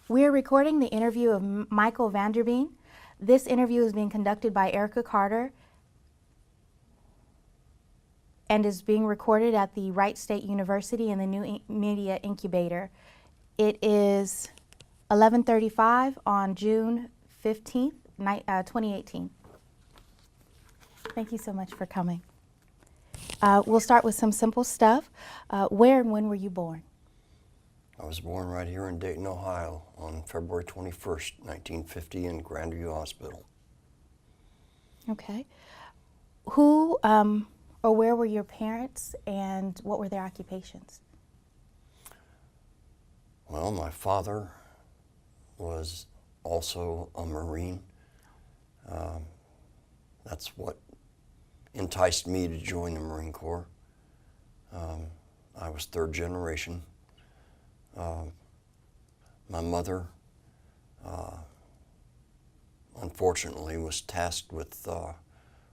We're recording the interview of Michael Vanderveen. This interview is being conducted by Ericka Carter and is being recorded at the Wright State University in the New Media Incubator. It is 11:35 on June 15th, 2018. Thank you so much for coming. We'll start with some simple stuff. Where and when were you born? I was born right here in Dayton, Ohio on February 21st, 1950 in Grandview Hospital. Okay. Who or where were your parents and what were their occupations? Well, my father was also a Marine. That's what enticed me to join the Marine Corps. I was third generation. My mother, unfortunately, was tasked with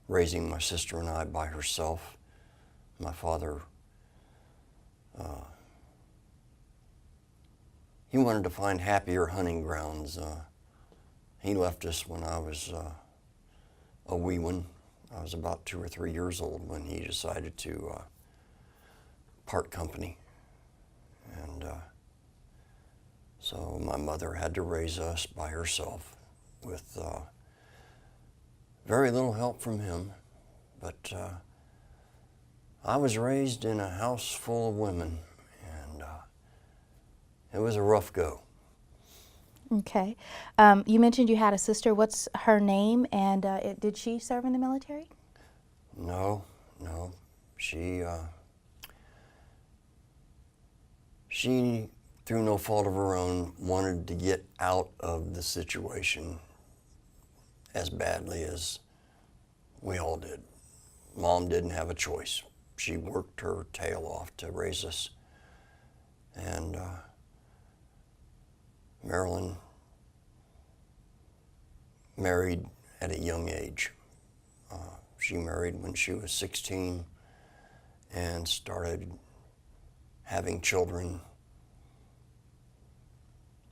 raising my sister and I by herself. My father, he wanted to find happier hunting grounds. He left us when I was a wee one. I was about 2 or 3 years old when he decided to part company. And so my mother had to raise us by herself with very little help from him. But I was raised in a house full of women, and it was a rough go. Okay. You mentioned you had a sister. What's her name, and did she serve in the military? No. She, through no fault of her own, wanted to get out of the situation as badly as we all did. Mom didn't have a choice. She worked her tail off to raise us. And Marilyn married at a young age. She married when she was 16 and started having children.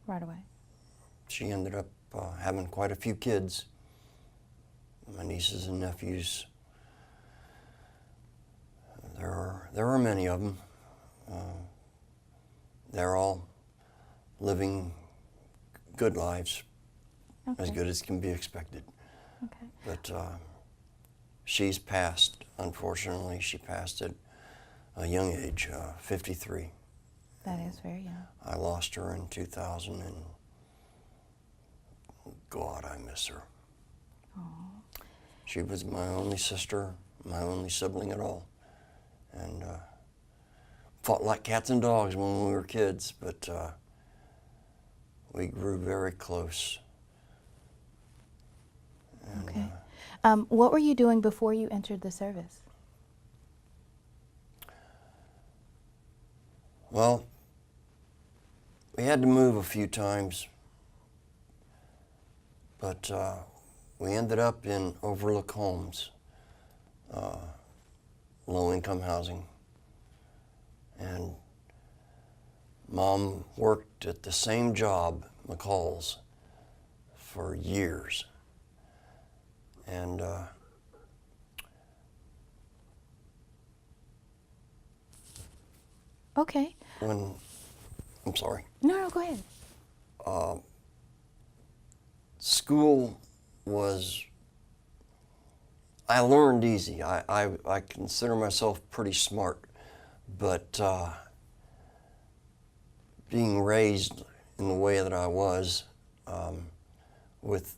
Right away. She ended up having quite a few kids. My nieces and nephews. There are many of them. They're all living good lives, Okay. as good as can be expected. Okay. But she's passed, unfortunately. She passed at a young age, 53. That is very young. I lost her in 2000, and God, I miss her. Aww. She was my only sister, my only sibling at all, and fought like cats and dogs when we were kids, but we grew very close. And, Okay. What were you doing before you entered the service? Well, we had to move a few times, but we ended up in Overlook Homes, low-income housing. And Mom worked at the same job, McCall's, for years. And Okay. I'm sorry. No, go ahead. School was, I learned easy. I consider myself pretty smart, but being raised in the way that I was, with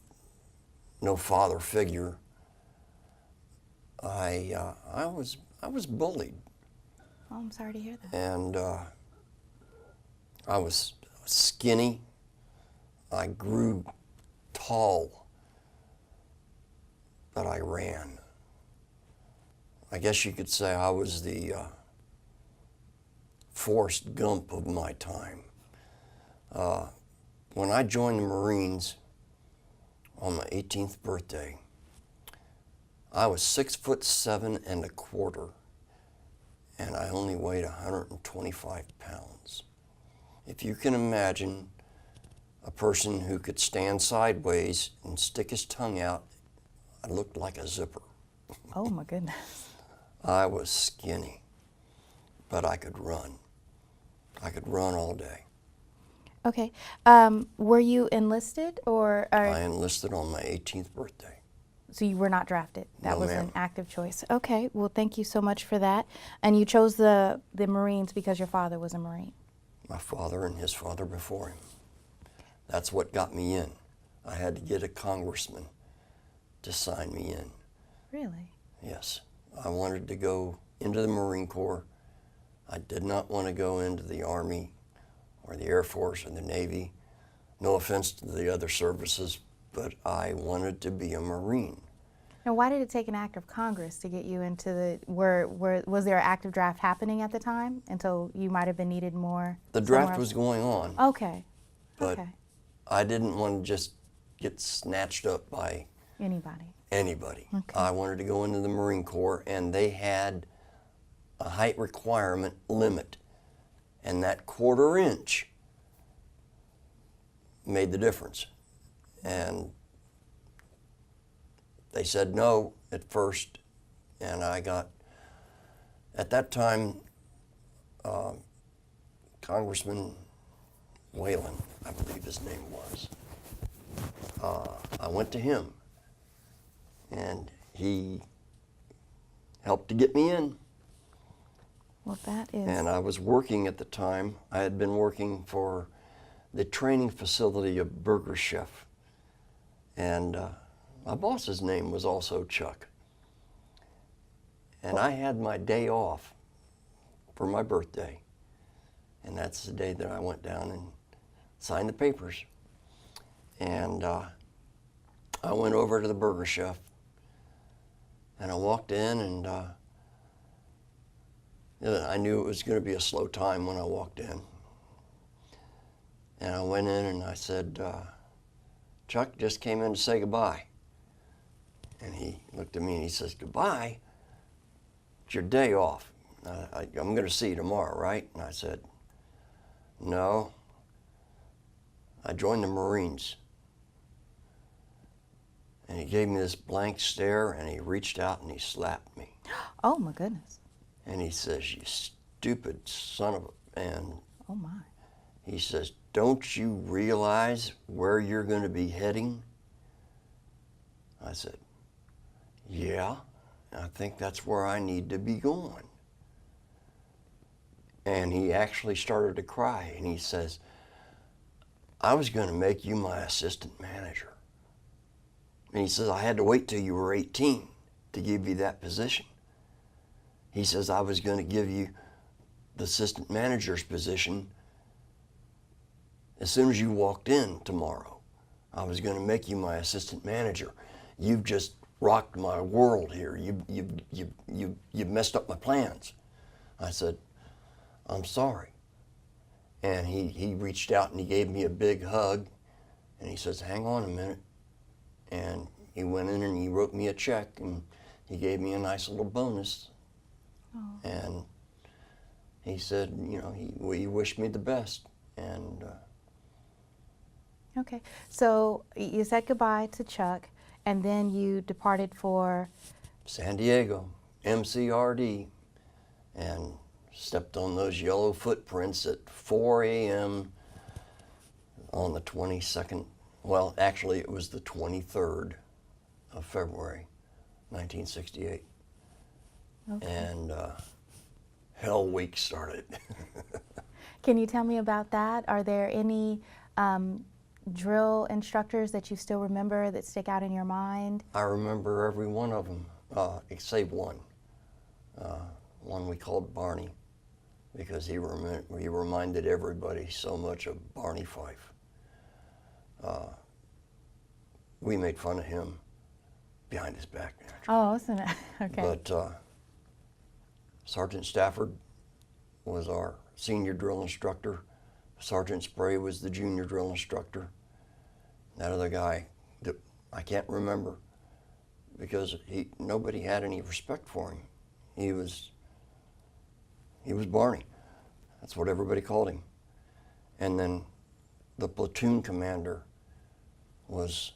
no father figure, I was bullied. Oh, I'm sorry to hear that. And I was skinny. I grew tall, but I ran. I guess you could say I was the Forrest Gump of my time. When I joined the Marines on my 18th birthday, I was 6'7" and a quarter, and I only weighed 125 pounds. If you can imagine a person who could stand sideways and stick his tongue out. I looked like a zipper. Oh my goodness. I was skinny, but I could run. I could run all day. Okay. Were you enlisted or I enlisted on my 18th birthday. so you were not drafted? That No, was ma'am. an active choice. Okay. Well, thank you so much for that. And you chose the Marines because your father was a Marine. My father and his father before him. That's what got me in. I had to get a congressman to sign me in. Really? Yes. I wanted to go into the Marine Corps. I did not want to go into the Army or the Air Force or the Navy. No offense to the other services, but I wanted to be a Marine. Now, why did it take an act of Congress to get you into the, was there an active draft happening at the time? And so you might have been needed more? The draft was going on, Okay. but Okay. I didn't want to just get snatched up by Anybody? anybody. Okay. I wanted to go into the Marine Corps, and they had a height requirement limit, and that 1/4 inch made the difference. And they said no at first, and I got, at that time, Congressman Whalen, I believe his name was. I went to him, and he helped to get me in. Well, that is. And I was working at the time. I had been working for the training facility of Burger Chef. And my boss's name was also Chuck. And I had my day off for my birthday. And that's the day that I went down and signed the papers. And I went over to the Burger Chef, and I walked in, and I knew it was going to be a slow time when I walked in. And I went in and I said, Chuck just came in to say goodbye. And he looked at me and he says, goodbye? It's your day off. I'm going to see you tomorrow, right? And I said, no. I joined the Marines. And he gave me this blank stare, and he reached out and he slapped me. Oh my goodness. And he says, you stupid son of a, and Oh my. he says, don't you realize where you're going to be heading? I said, yeah, I think that's where I need to be going. And he actually started to cry, and he says, I was going to make you my assistant manager. And he says, I had to wait till you were 18 to give you that position. He says, I was going to give you the assistant manager's position as soon as you walked in tomorrow. I was going to make you my assistant manager. You've just rocked my world here. You've messed up my plans. I said, I'm sorry. And he reached out and he gave me a big hug, and he says, hang on a minute. And he went in and he wrote me a check, and he gave me a nice little bonus. Oh. And he said, you know, he wished me the best. And Okay. So you said goodbye to Chuck, and then you departed for San Diego, MCRD, and stepped on those yellow footprints at 4 a.m. on the 22nd. Well, actually, it was the 23rd of February, 1968. Okay. And Hell Week started. Can you tell me about that? Are there any drill instructors that you still remember that stick out in your mind? I remember every one of them, save one. One we called Barney, because he reminded everybody so much of Barney Fife. We made fun of him behind his back. Oh, isn't it? Okay. But Sergeant Stafford was our senior drill instructor. Sergeant Spray was the junior drill instructor. That other guy that I can't remember, because nobody had any respect for him. He was Barney. That's what everybody called him. And then the platoon commander was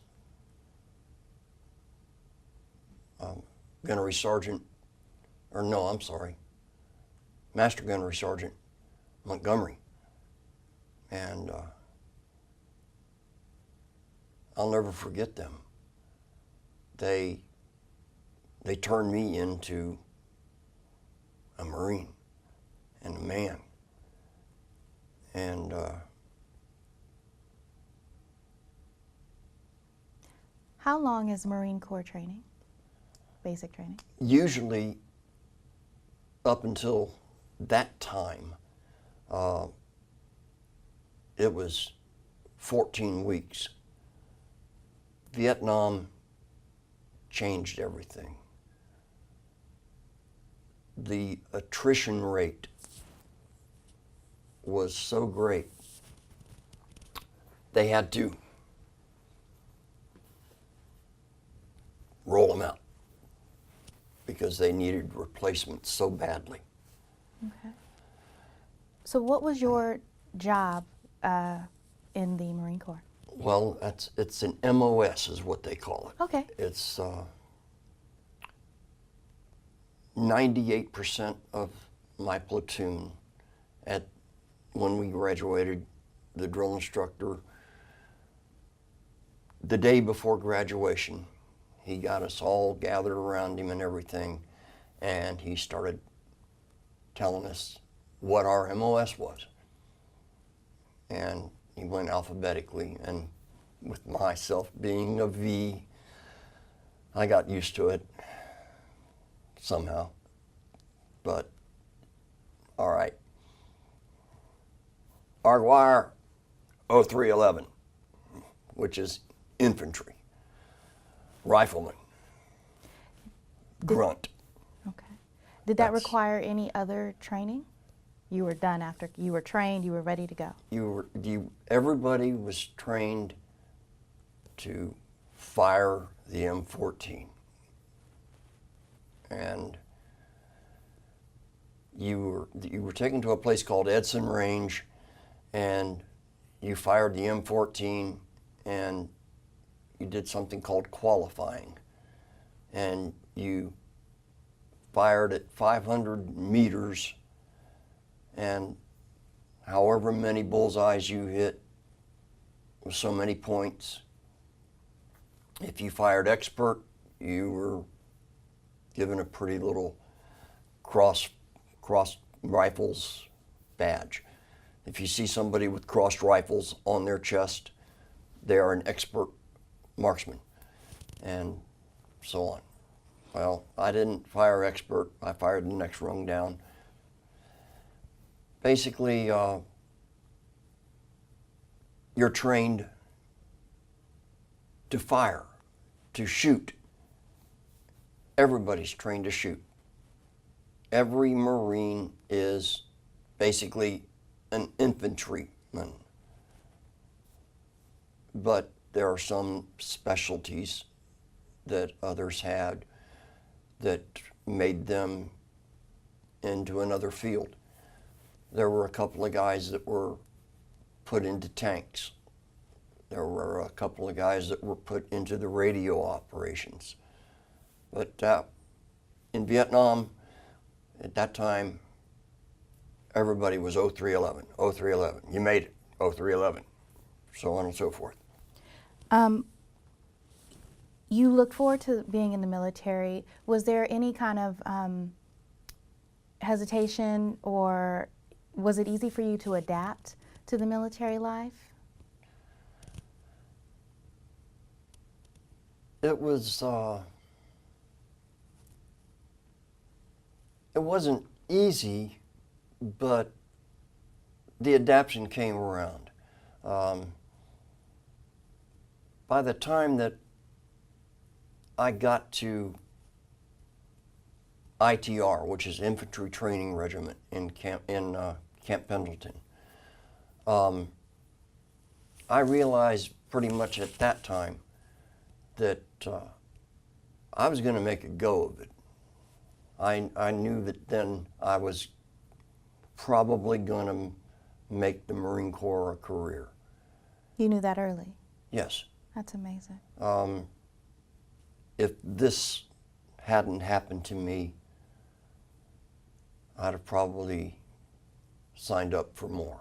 Gunnery Sergeant, or no, I'm sorry, Master Gunnery Sergeant Montgomery. And I'll never forget them. They turned me into a Marine and a man. And how long is Marine Corps training? Basic training? Usually, up until that time, it was 14 weeks. Vietnam changed everything. The attrition rate was so great, they had to roll them out because they needed replacements so badly. Okay. So what was your job in the Marine Corps? Well, it's an MOS is what they call it. Okay. It's 98% of my platoon when we graduated, the drill instructor, the day before graduation, he got us all gathered around him and everything, and he started telling us what our MOS was. And he went alphabetically, and with myself being a V, I got used to it somehow. But, all right. Arguire 0311, which is infantry. Rifleman. Grunt. Okay. Did that That's- require any other training? You were done after you were trained, you were ready to go. Everybody was trained to fire the M14. And you were taken to a place called Edson Range, and you fired the M14, and you did something called qualifying. And you fired at 500 meters, and however many bullseyes you hit with so many points. If you fired expert, you were given a pretty little cross rifles badge. If you see somebody with crossed rifles on their chest, they are an expert marksman, and so on. Well, I didn't fire expert. I fired the next rung down. Basically, you're trained to fire, to shoot. Everybody's trained to shoot. Every Marine is basically an infantryman. But there are some specialties that others had that made them into another field. There were a couple of guys that were put into tanks. There were a couple of guys that were put into the radio operations. But in Vietnam, at that time, everybody was 0311, 0311. You made it, 0311, so on and so forth. You look forward to being in the military. Was there any kind of hesitation, or was it easy for you to adapt to the military life? It wasn't easy, but the adaptation came around. By the time that I got to ITR, which is Infantry Training Regiment in Camp Pendleton, I realized pretty much at that time that I was going to make a go of it. I knew that then I was probably going to make the Marine Corps a career. You knew that early. Yes. That's amazing. If this hadn't happened to me, I'd have probably signed up for more.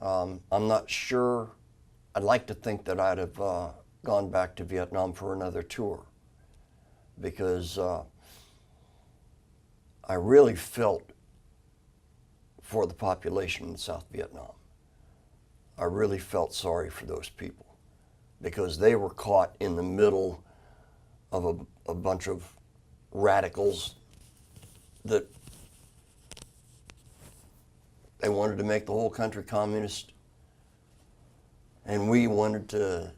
I'm not sure. I'd like to think that I'd have gone back to Vietnam for another tour, because I really felt for the population in South Vietnam. I really felt sorry for those people, because they were caught in the middle of a bunch of radicals that they wanted to make the whole country communist, and we wanted to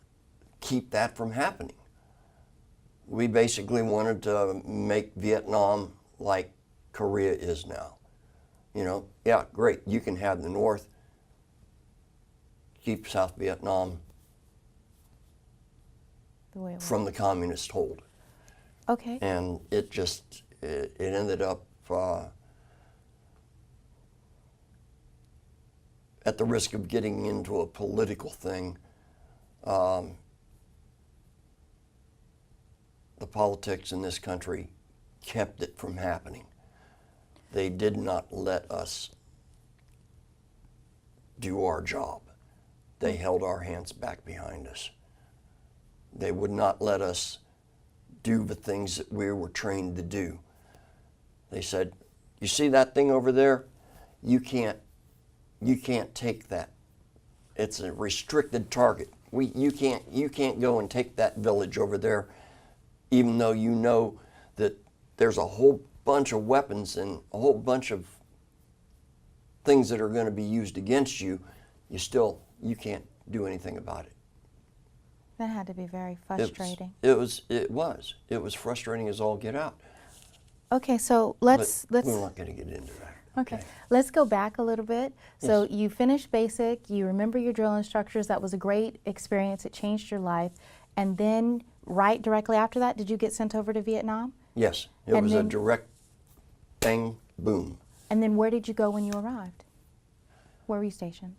keep that from happening. We basically wanted to make Vietnam like Korea is now. You know, yeah, great, you can have the North, keep South Vietnam The way it was. from the communist hold. Okay. And it just, it ended up at the risk of getting into a political thing. The politics in this country kept it from happening. They did not let us do our job. They held our hands back behind us. They would not let us do the things that we were trained to do. They said, you see that thing over there? You can't take that. It's a restricted target. You can't go and take that village over there, even though you know that there's a whole bunch of weapons and a whole bunch of things that are going to be used against you. You can't do anything about it. That had to be very frustrating. It was frustrating as all get out. Okay, so let's We're not going to get into that. Okay, let's go back a little bit. So Yes. you finished basic, you remember your drill instructors, that was a great experience, it changed your life. And then right directly after that, did you get sent over to Vietnam? Yes, it And was a then- direct bang, boom. And then where did you go when you arrived? Where were you stationed?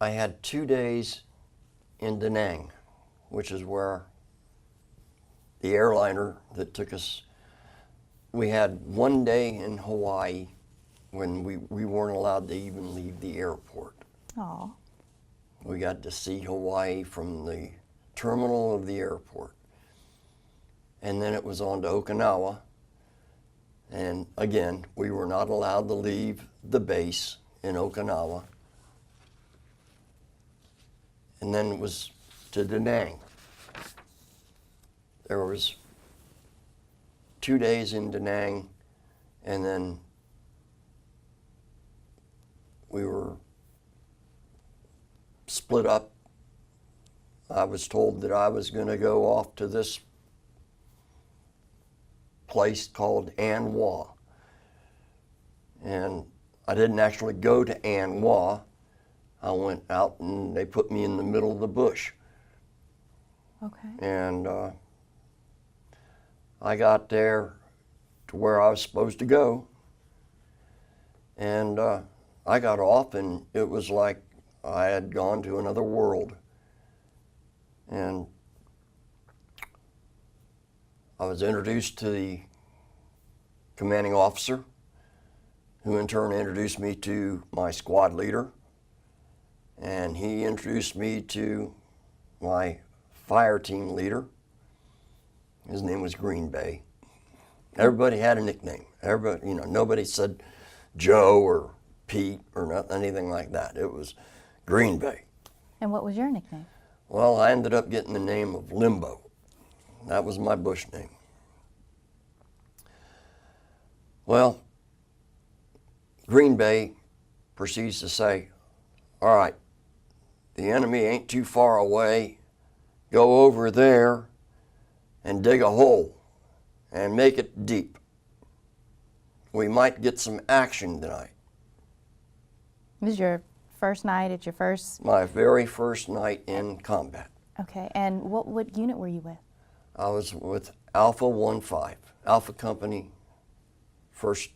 I had 2 days in Da Nang, which is where the airliner that took us, we had 1 day in Hawaii when we weren't allowed to even leave the airport. Oh, We got to see Hawaii from the terminal of the airport. And then it was on to Okinawa. And again, we were not allowed to leave the base in Okinawa. And then it was to Da Nang. There was 2 days in Da Nang, and then we were split up. I was told that I was going to go off to this place called An Hoa. And I didn't actually go to An Hoa. I went out and they put me in the middle of the bush. okay. And I got there to where I was supposed to go. And I got off, and it was like I had gone to another world. And I was introduced to the commanding officer, who in turn introduced me to my squad leader. And he introduced me to my fire team leader. His name was Green Bay. Everybody had a nickname. Everybody, nobody said Joe or Pete or anything like that. It was Green Bay. And what was your nickname? Well, I ended up getting the name of Limbo. That was my bush name. Well, Green Bay proceeds to say, all right, the enemy ain't too far away. Go over there and dig a hole and make it deep. We might get some action tonight. This is your first night at your first... My very first night in combat. Okay, and what unit were you with? I was with Alpha 15, Alpha Company, 1st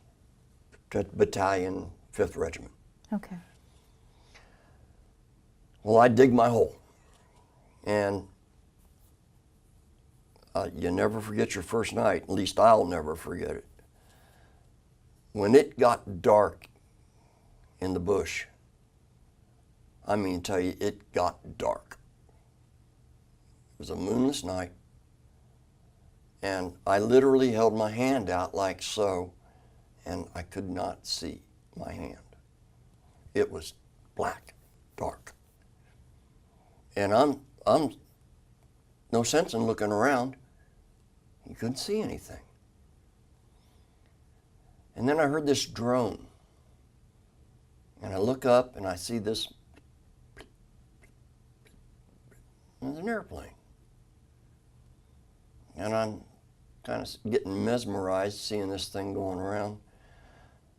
Battalion, 5th Regiment. Okay. Well, I dig my hole. And you never forget your first night. At least I'll never forget it. When it got dark in the bush, I mean, tell you, it got dark. It was a moonless night. And I literally held my hand out like so, and I could not see my hand. It was black, dark. And I'm no sense in looking around. You couldn't see anything. And then I heard this drone. And I look up and I see this. It's an airplane. And I'm kind of getting mesmerized seeing this thing going around.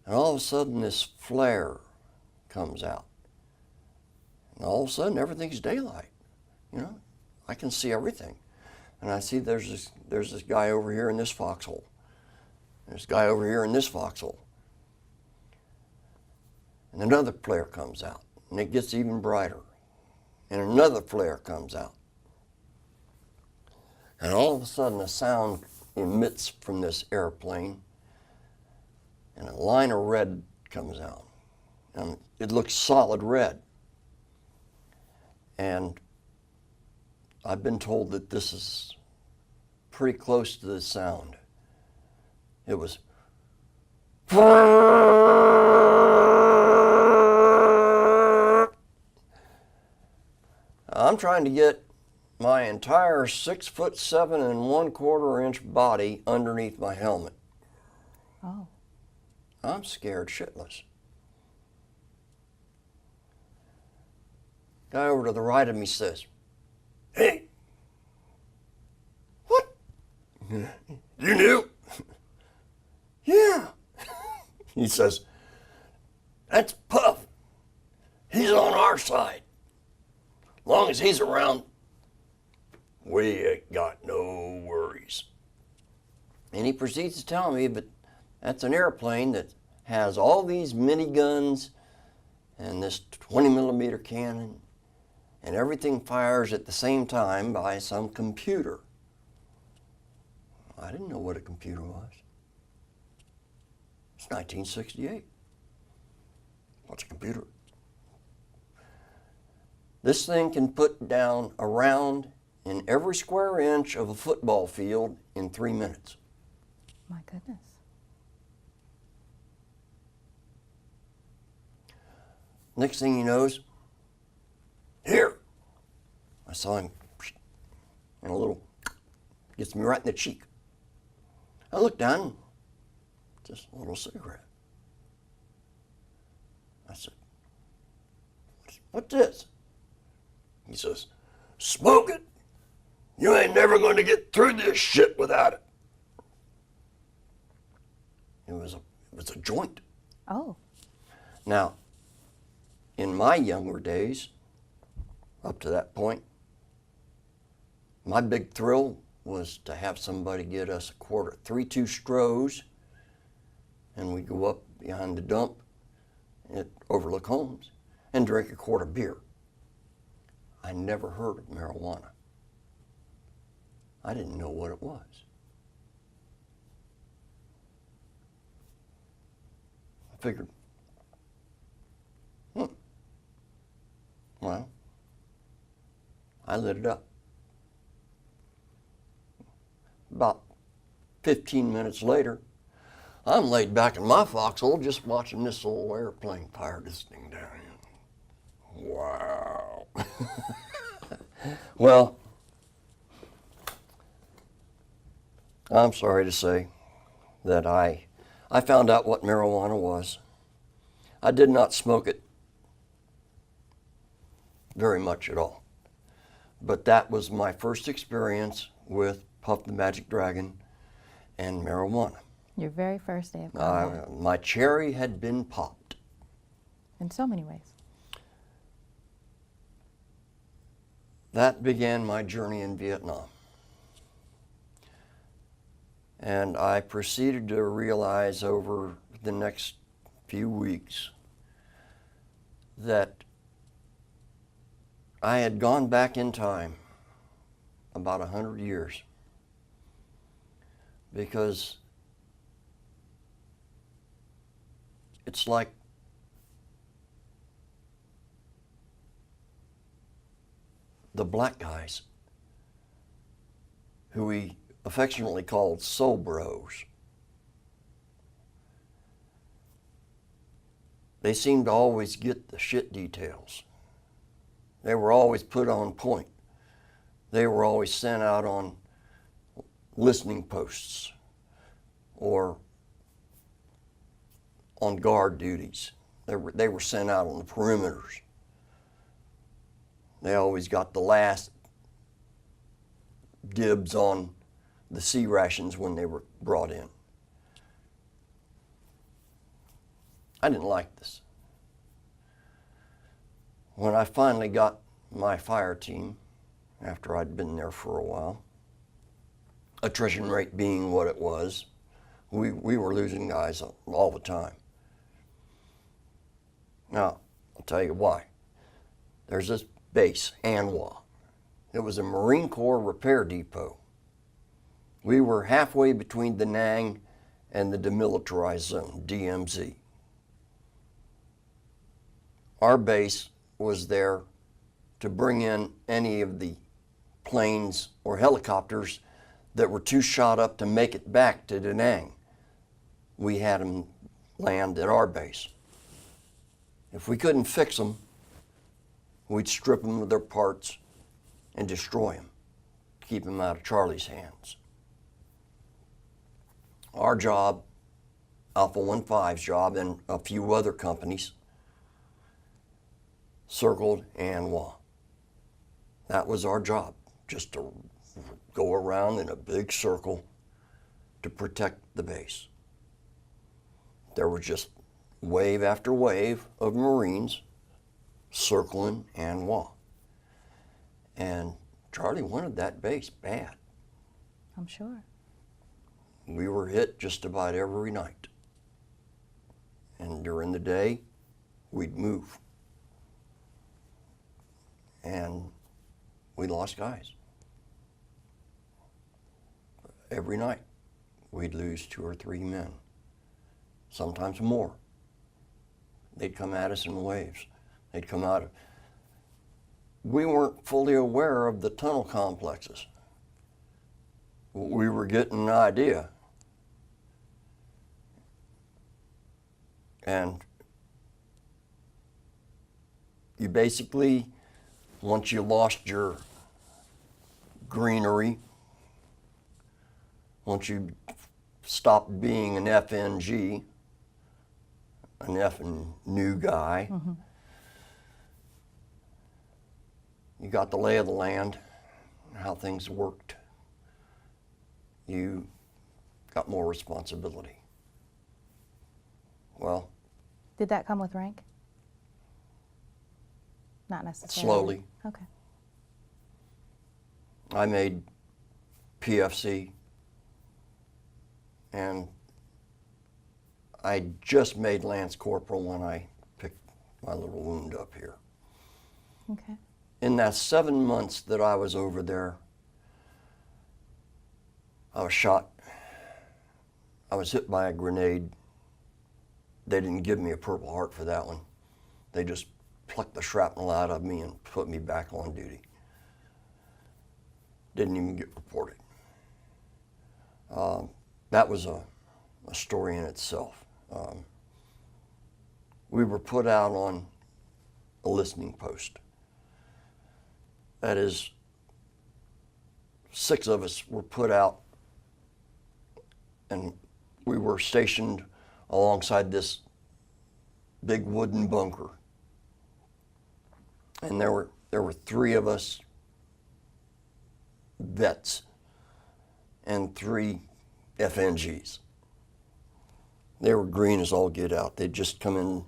And all of a sudden this flare comes out. And all of a sudden everything's daylight. You know, I can see everything. And I see there's this guy over here in this foxhole. There's a guy over here in this foxhole. And another flare comes out, and it gets even brighter. And another flare comes out. And all of a sudden a sound emits from this airplane, and a line of red comes out. And it looks solid red. And I've been told that this is pretty close to the sound. It was I'm trying to get my entire 6'7" and 1/4 inch body underneath my helmet. Oh. I'm scared shitless. Guy over to the right of me says, "Hey, what? You knew?" "Yeah." He says, "That's Puff. He's on our side. Long as he's around, we ain't got no worries." And he proceeds to tell me, but that's an airplane that has all these miniguns and this 20-millimeter cannon, and everything fires at the same time by some computer. I didn't know what a computer was. It's 1968. What's a computer? This thing can put down a round in every square inch of a football field in 3 minutes. My goodness. Next thing he knows, here, I saw him, and a little, gets me right in the cheek. I look down, just a little cigarette. I said, "What's this?" He says, "Smoke it. You ain't never going to get through this shit without it." It was a joint. Oh. Now, in my younger days, up to that point, my big thrill was to have somebody get us a quart of 3-2 Strohs, and we go up behind the dump at Overlook Homes and drink a quart of beer. I never heard of marijuana. I didn't know what it was. I figured, well, I lit it up. About 15 minutes later, I'm laid back in my foxhole just watching this old airplane fire this thing down. Wow. Well, I'm sorry to say that I found out what marijuana was. I did not smoke it very much at all. But that was my first experience with Puff the Magic Dragon and marijuana. Your very first day of contact. My cherry had been popped. In so many ways. That began my journey in Vietnam. And I proceeded to realize over the next few weeks that I had gone back in time about 100 years, because it's like the black guys, who we affectionately called soul bros. They seemed to always get the shit details. They were always put on point. They were always sent out on listening posts or on guard duties. They were sent out on the perimeters. They always got the last dibs on the C rations when they were brought in. I didn't like this. When I finally got my fire team, after I'd been there for a while, attrition rate being what it was, we were losing guys all the time. Now, I'll tell you why. There's this base, Anwa. It was a Marine Corps repair depot. We were halfway between Da Nang and the demilitarized zone, DMZ. Our base was there to bring in any of the planes or helicopters that were too shot up to make it back to Da Nang. We had them land at our base. If we couldn't fix them, we'd strip them of their parts and destroy them, keep them out of Charlie's hands. Our job, Alpha 15's job, and a few other companies, circled Anwa. That was our job, just to go around in a big circle to protect the base. There was just wave after wave of Marines circling Anwa. And Charlie wanted that base bad. I'm sure. We were hit just about every night. And during the day, we'd move. And we lost guys. Every night, we'd lose 2 or 3 men, sometimes more. They'd come at us in waves. They'd come out of... We weren't fully aware of the tunnel complexes. We were getting an idea. And you basically, once you lost your greenery, once you stopped being an FNG, an effing new guy, you got the lay of the land, how things worked. You got more responsibility. Well, Did that come with rank? Not necessarily. slowly. Okay. I made PFC, and I just made Lance Corporal when I picked my little wound up here. Okay. In that 7 months that I was over there, I was shot. I was hit by a grenade. They didn't give me a Purple Heart for that one. They just plucked the shrapnel out of me and put me back on duty. Didn't even get reported. That was a story in itself. We were put out on a listening post. That is, 6 of us were put out, and we were stationed alongside this big wooden bunker. And there were 3 of us vets and 3 FNGs. They were green as all get out. They'd just come in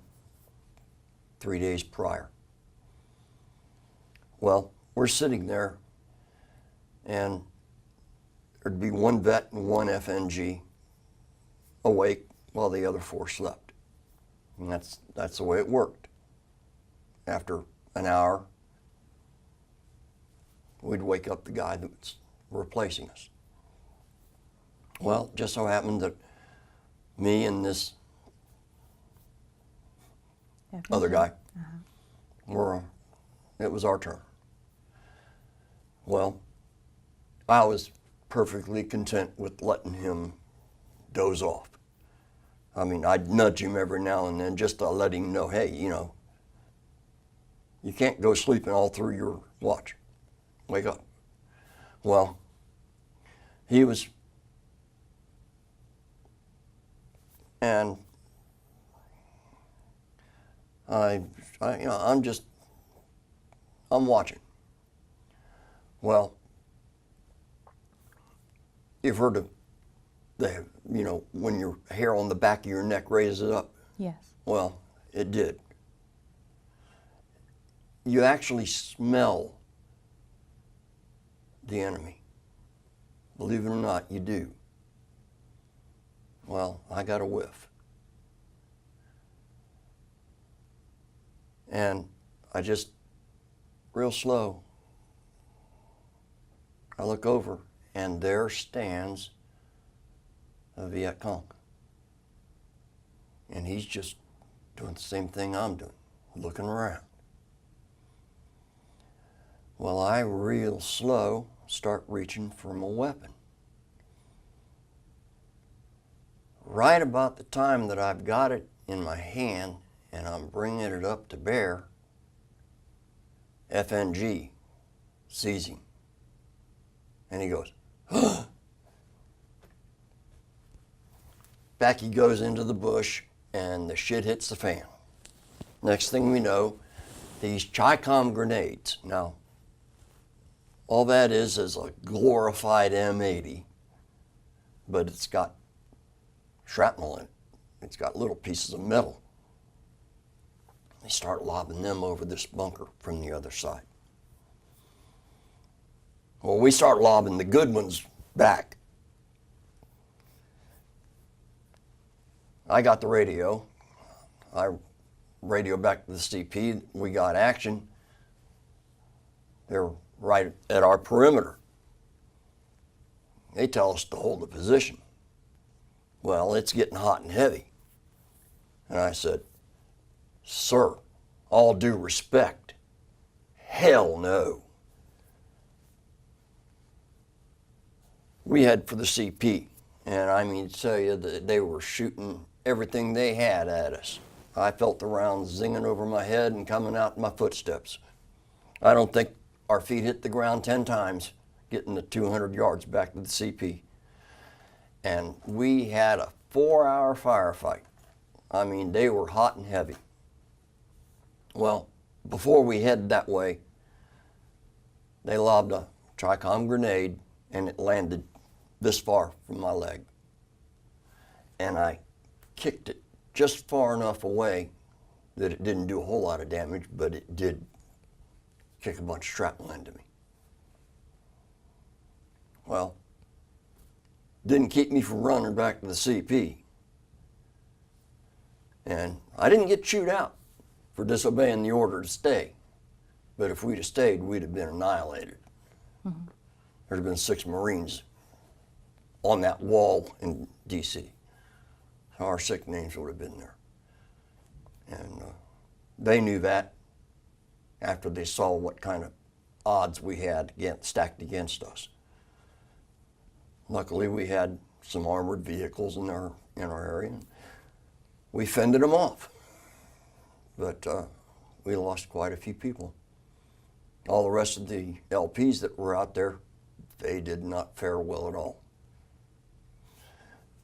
3 days prior. Well, we're sitting there, and there'd be 1 vet and 1 FNG awake while the other 4 slept. And that's the way it worked. after an hour, we'd wake up the guy that's replacing us. Well, it just so happened that me and this other guy it was our turn. Well, I was perfectly content with letting him doze off. I mean, I'd nudge him every now and then just to let him know, hey, you know, you can't go sleeping all through your watch. Wake up. Well, he was, and I'm watching. Well, you've heard of when your hair on the back of your neck raises up? Yes. Well, it did. You actually smell the enemy. Believe it or not, you do. Well, I got a whiff. And I just, real slow, I look over, and there stands a Viet Cong. And he's just doing the same thing I'm doing, looking around. Well, I real slow start reaching for my weapon. Right about the time that I've got it in my hand and I'm bringing it up to bear, FNG sees him. And he goes, "Huh." Back he goes into the bush, and the shit hits the fan. Next thing we know, these Chi-Com grenades. Now, all that is a glorified M80, but it's got shrapnel in it. It's got little pieces of metal. They start lobbing them over this bunker from the other side. Well, we start lobbing the good ones back. I got the radio. I radio back to the CP. We got action. They're right at our perimeter. They tell us to hold the position. Well, it's getting hot and heavy. And I said, "Sir, all due respect, hell no." We head for the CP, and I mean to tell you that they were shooting everything they had at us. I felt the rounds zinging over my head and coming out my footsteps. I don't think our feet hit the ground 10 times getting the 200 yards back to the CP. And we had a 4-hour firefight. I mean, they were hot and heavy. Well, before we headed that way, they lobbed a Chi-Com grenade, and it landed this far from my leg. And I kicked it just far enough away that it didn't do a whole lot of damage, but it did kick a bunch of shrapnel into me. Well, didn't keep me from running back to the CP. And I didn't get chewed out for disobeying the order to stay. But if we'd have stayed, we'd have been annihilated. Mm-hmm. There'd have been 6 Marines on that wall in D.C. Our 6 names would have been there. And they knew that after they saw what kind of odds we had stacked against us. Luckily, we had some armored vehicles in our area. And we fended them off. But we lost quite a few people. All the rest of the LPs that were out there, they did not fare well at all.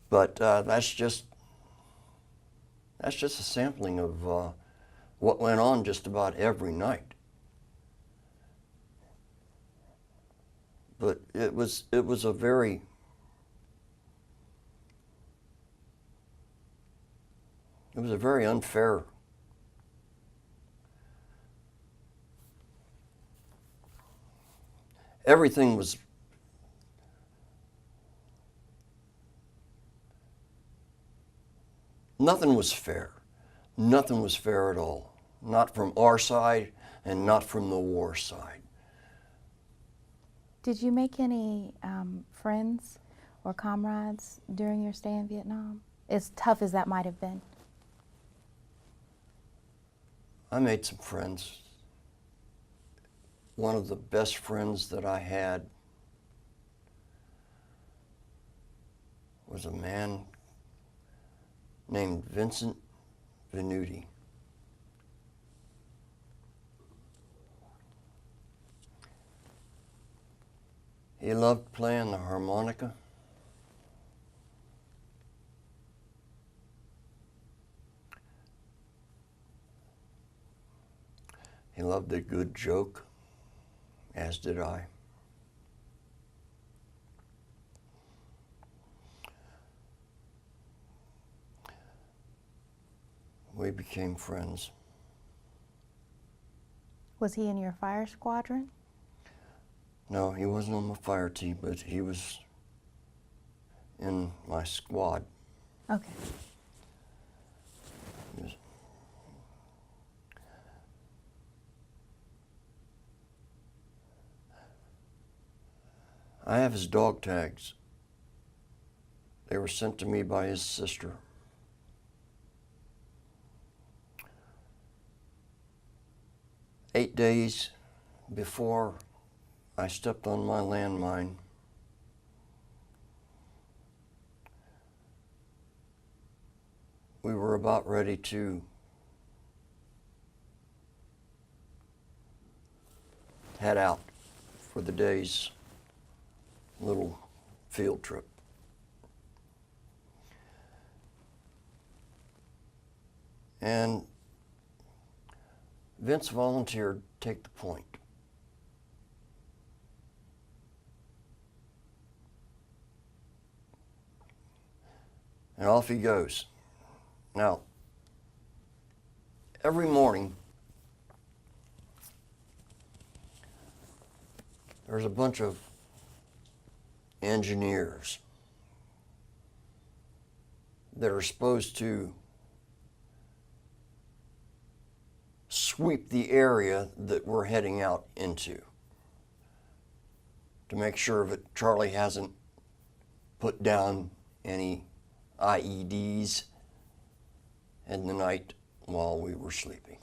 But that's just a sampling of what went on just about every night. But it was a very unfair everything was nothing was fair. Nothing was fair at all. not from our side and not from the war side. Did you make any friends or comrades during your stay in Vietnam? As tough as that might have been. I made some friends. One of the best friends that I had was a man named Vincent Venuti. He loved playing the harmonica. He loved a good joke, as did I. We became friends. Was he in your fire squadron? No, he wasn't on my fire team, but he was in my squad. Okay. He was- I have his dog tags. They were sent to me by his sister. Eight days before I stepped on my landmine, we were about ready to head out for the day's little field trip. And Vince volunteered to take the point. And off he goes. Now, every morning, there's a bunch of engineers that are supposed to sweep the area that we're heading out into to make sure that Charlie hasn't put down any IEDs in the night while we were sleeping.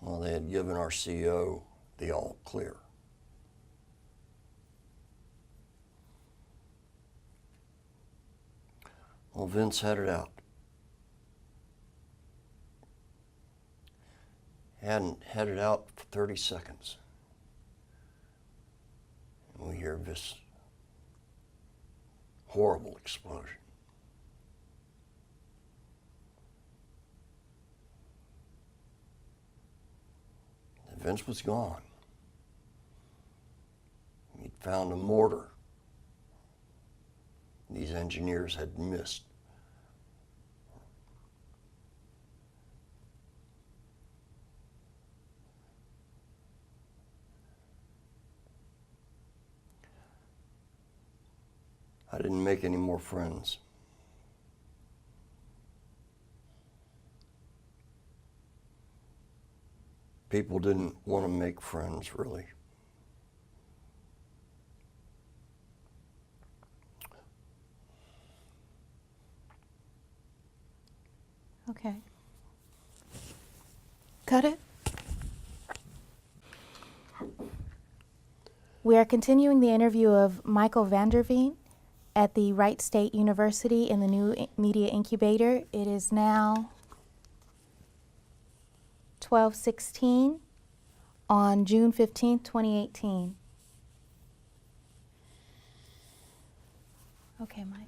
Well, they had given our CO the all clear. Well, Vince headed out. Hadn't headed out for 30 seconds. And we hear this horrible explosion. And Vince was gone. He'd found a mortar these engineers had missed. I didn't make any more friends. People didn't want to make friends, really. Okay. Cut it. We are continuing the interview of Michael Vanderveen at the Wright State University in the new Media Incubator. It is now 12:16 on June 15th, 2018. Okay, Mike.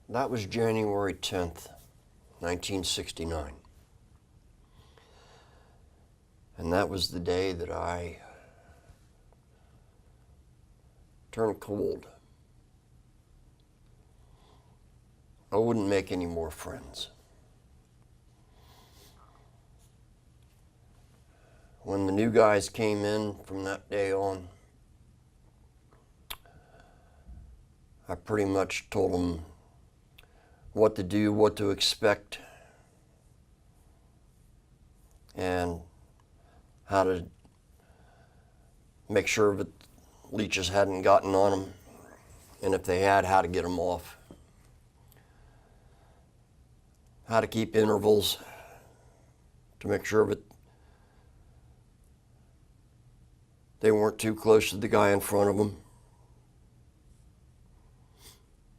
That was January 10th, 1969. And that was the day that I turned cold. I wouldn't make any more friends. When the new guys came in from that day on, I pretty much told them, what to do, what to expect, and how to make sure that leeches hadn't gotten on them, and if they had, how to get them off. How to keep intervals to make sure that they weren't too close to the guy in front of them.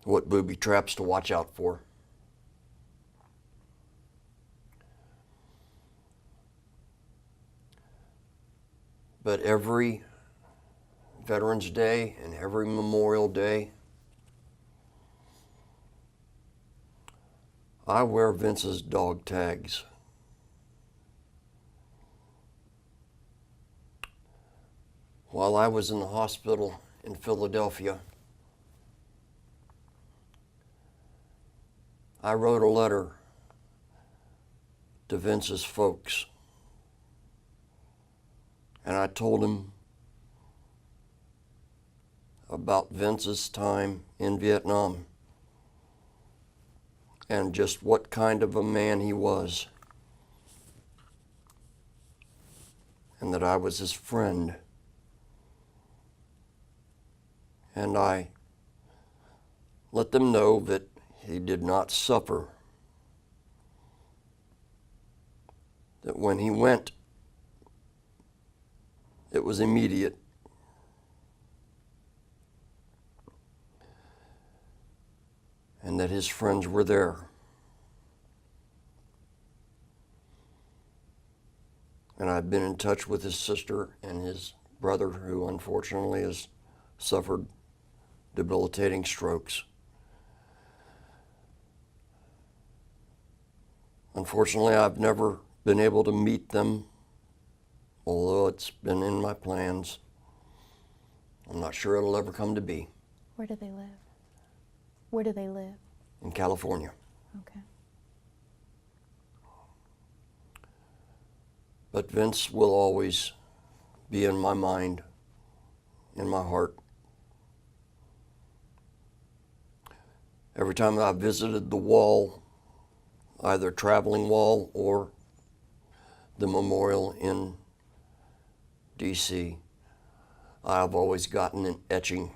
What booby traps to watch out for. But every Veterans Day and every Memorial Day, I wear Vince's dog tags. While I was in the hospital in Philadelphia, I wrote a letter to Vince's folks, and I told him about Vince's time in Vietnam and just what kind of a man he was, and that I was his friend. And I let them know that he did not suffer, that when he went, it was immediate. And that his friends were there. And I've been in touch with his sister and his brother, who unfortunately has suffered debilitating strokes. Unfortunately, I've never been able to meet them, although it's been in my plans. I'm not sure it'll ever come to be. Where do they live? Where do they live? In California. Okay. But Vince will always be in my mind, in my heart. Every time I visited the wall, either traveling wall or the memorial in D.C., I've always gotten an etching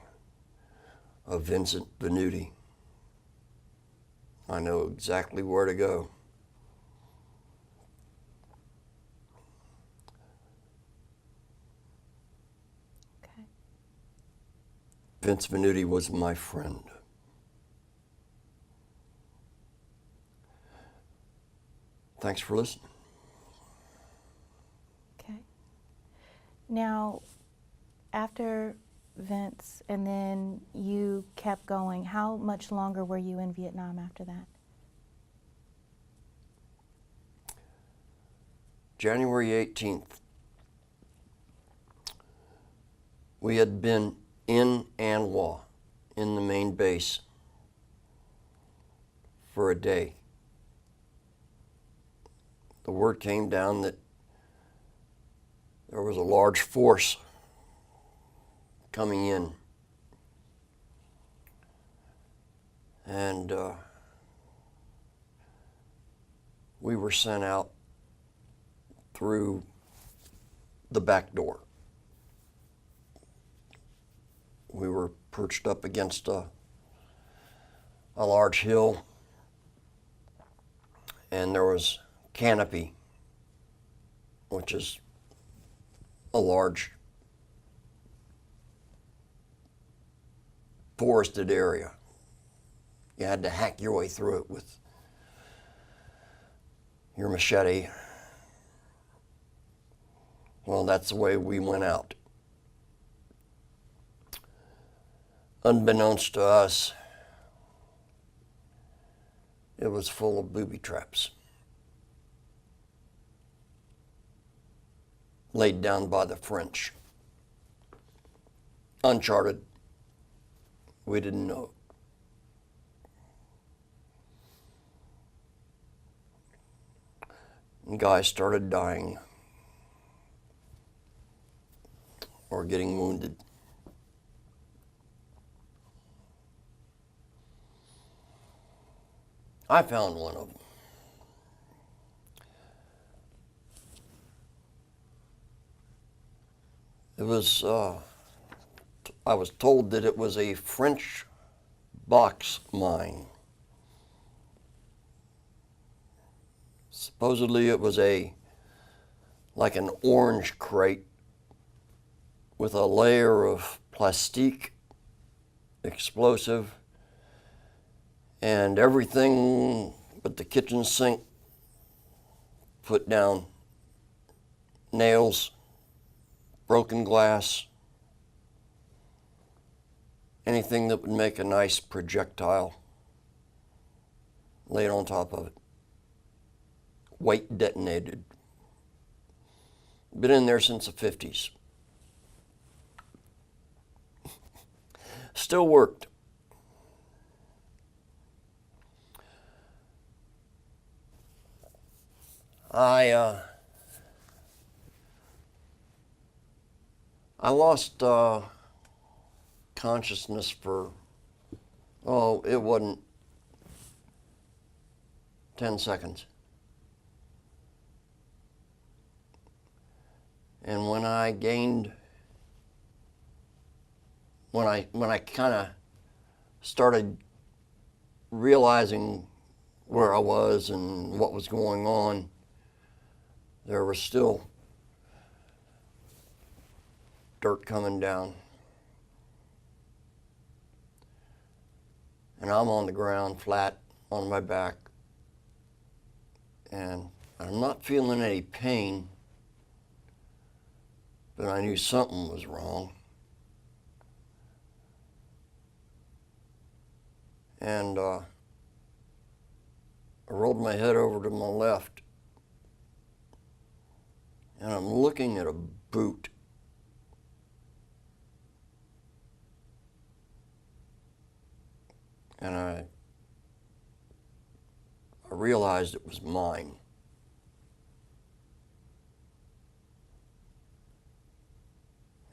of Vincent Venuti. I know exactly where to go. Okay. Vince Venuti was my friend. Thanks for listening. Okay. Now, after Vince and then you kept going, how much longer were you in Vietnam after that? January 18th, we had been in An Hoa, in the main base, for a day. The word came down that there was a large force coming in. And we were sent out through the back door. We were perched up against a large hill, and there was canopy, which is a large forested area. You had to hack your way through it with your machete. Well, that's the way we went out. Unbeknownst to us, it was full of booby traps laid down by the French. Uncharted. We didn't know. And guys started dying or getting wounded. I found one of them. It was, I was told that it was a French box mine. Supposedly it was like an orange crate with a layer of plastique explosive and everything but the kitchen sink put down, nails, broken glass, anything that would make a nice projectile laid on top of it. Weight detonated. Been in there since the 50s. Still worked. I lost consciousness for, it wasn't 10 seconds. And when I kind of started realizing where I was and what was going on, there was still dirt coming down. And I'm on the ground, flat on my back. And I'm not feeling any pain, but I knew something was wrong. And I rolled my head over to my left, and I'm looking at a boot. And I realized it was mine.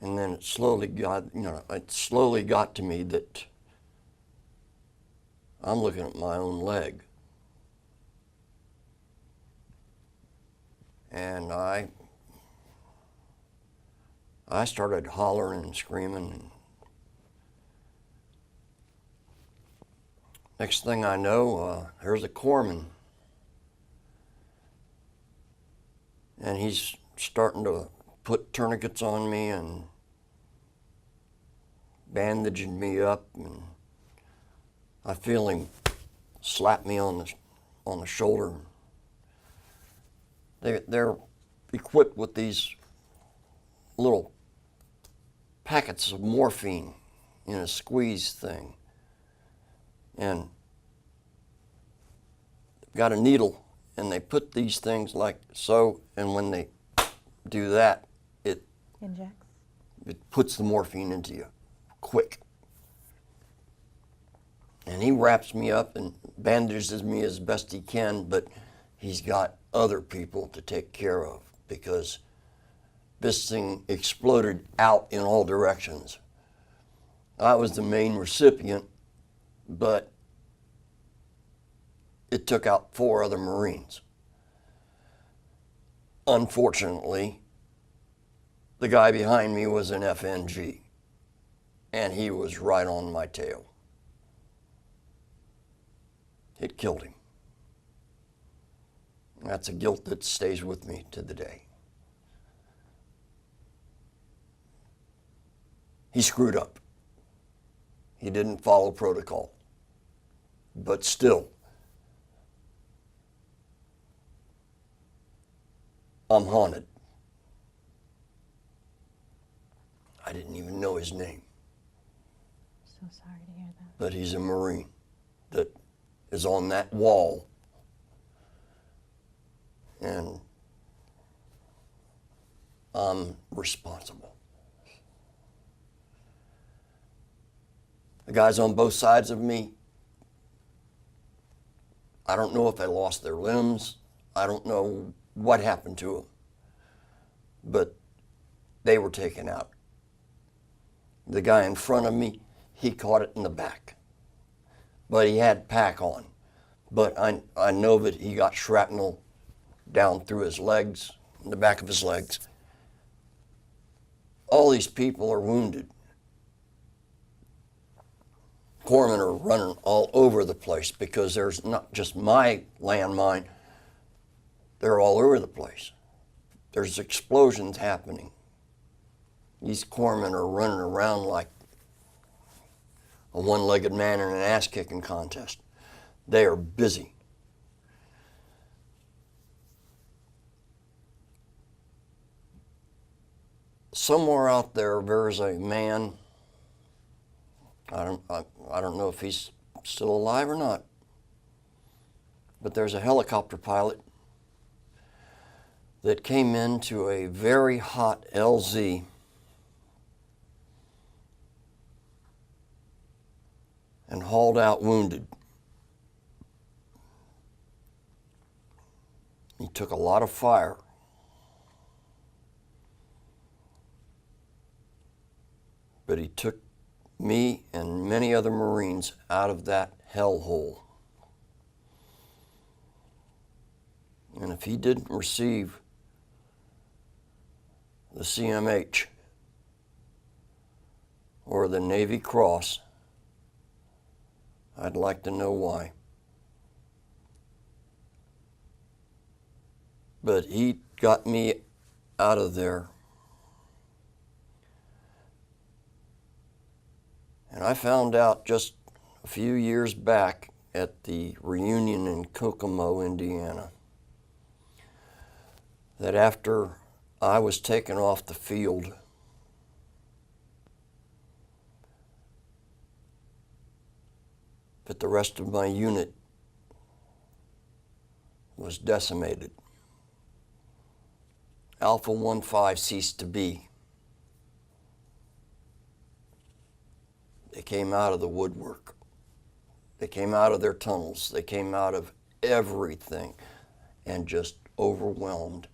And then it slowly got to me that I'm looking at my own leg. And I started hollering and screaming. And next thing I know, there's a corpsman. And he's starting to put tourniquets on me and bandaging me up, and I feel him slap me on the shoulder. They're equipped with these little packets of morphine in a squeeze thing, and got a needle, and they put these things like so, and when they do that, it puts the morphine into you quick. And he wraps me up and bandages me as best he can, but he's got other people to take care of because this thing exploded out in all directions. I was the main recipient, but it took out 4 other Marines. Unfortunately, the guy behind me was an FNG, and he was right on my tail. It killed him. That's a guilt that stays with me to the day. He screwed up. He didn't follow protocol. But still, I'm haunted. I didn't even know his name. So sorry to hear that. But he's a Marine that is on that wall. And I'm responsible. The guys on both sides of me, I don't know if they lost their limbs. I don't know what happened to them. But they were taken out. The guy in front of me, he caught it in the back. But he had pack on. but I know that he got shrapnel down through his legs, in the back of his legs. All these people are wounded. Corpsmen are running all over the place because there's not just my landmine, they're all over the place. There's explosions happening. These corpsmen are running around like a one-legged man in an ass-kicking contest. They are busy. Somewhere out there's a man, I don't know if he's still alive or not, but there's a helicopter pilot that came into a very hot LZ and hauled out wounded. He took a lot of fire. But he took me and many other Marines out of that hellhole. And if he didn't receive the CMH or the Navy Cross, I'd like to know why. But he got me out of there. And I found out just a few years back at the reunion in Kokomo, Indiana, that after I was taken off the field, that the rest of my unit was decimated. Alpha 15 ceased to be. They came out of the woodwork. They came out of their tunnels. They came out of everything and just overwhelmed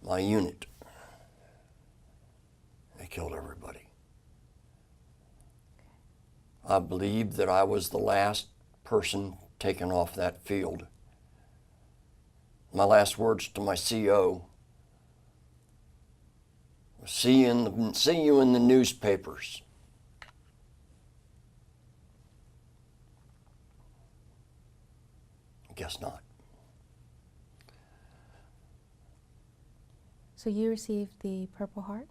my unit. They killed everybody. I believe that I was the last person taken off that field. My last words to my CO was, see you in the newspapers. Guess not. So you received the Purple Heart?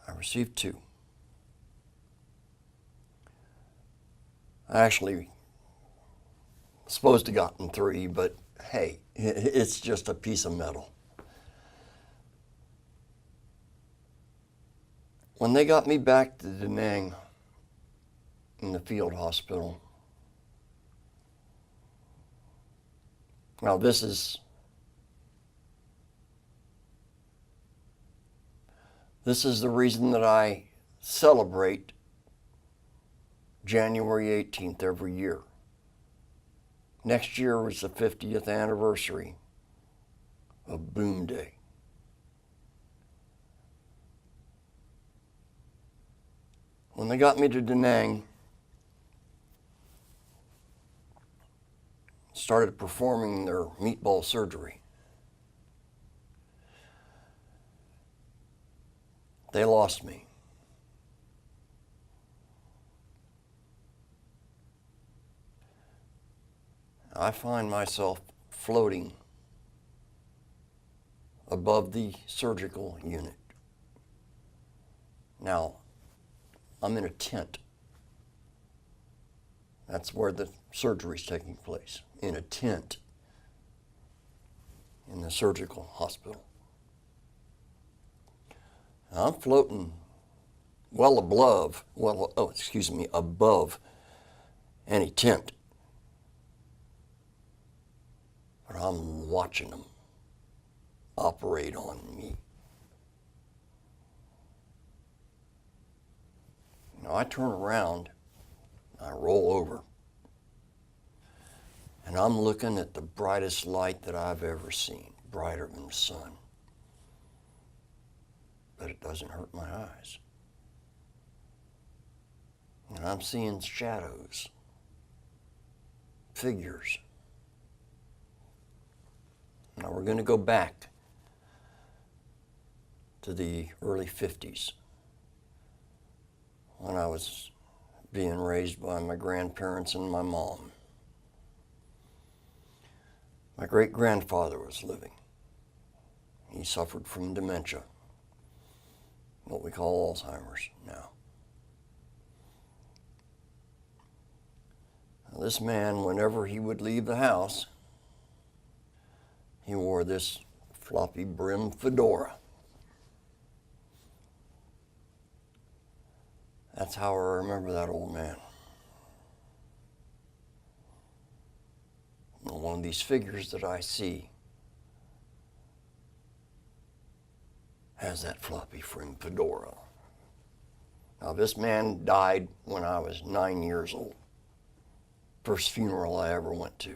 I received 2. I actually supposed to gotten 3, but hey, it's just a piece of metal. When they got me back to Da Nang in the field hospital, now this is the reason that I celebrate January 18th every year. Next year was the 50th anniversary of Boom Day. When they got me to Da Nang, started performing their meatball surgery, they lost me. I find myself floating above the surgical unit. Now, I'm in a tent. That's where the surgery is taking place, in a tent in the surgical hospital. I'm floating above any tent. But I'm watching them operate on me. Now I turn around, I roll over, and I'm looking at the brightest light that I've ever seen, brighter than the sun. But it doesn't hurt my eyes. And I'm seeing shadows figures. Now we're going to go back to the early 50s when I was being raised by my grandparents and my mom. My great-grandfather was living. He suffered from dementia, what we call Alzheimer's now. Now, this man, whenever he would leave the house, he wore this floppy brim fedora. That's how I remember that old man. And one of these figures that I see has that floppy brim fedora. Now this man died when I was 9 years old. First funeral I ever went to.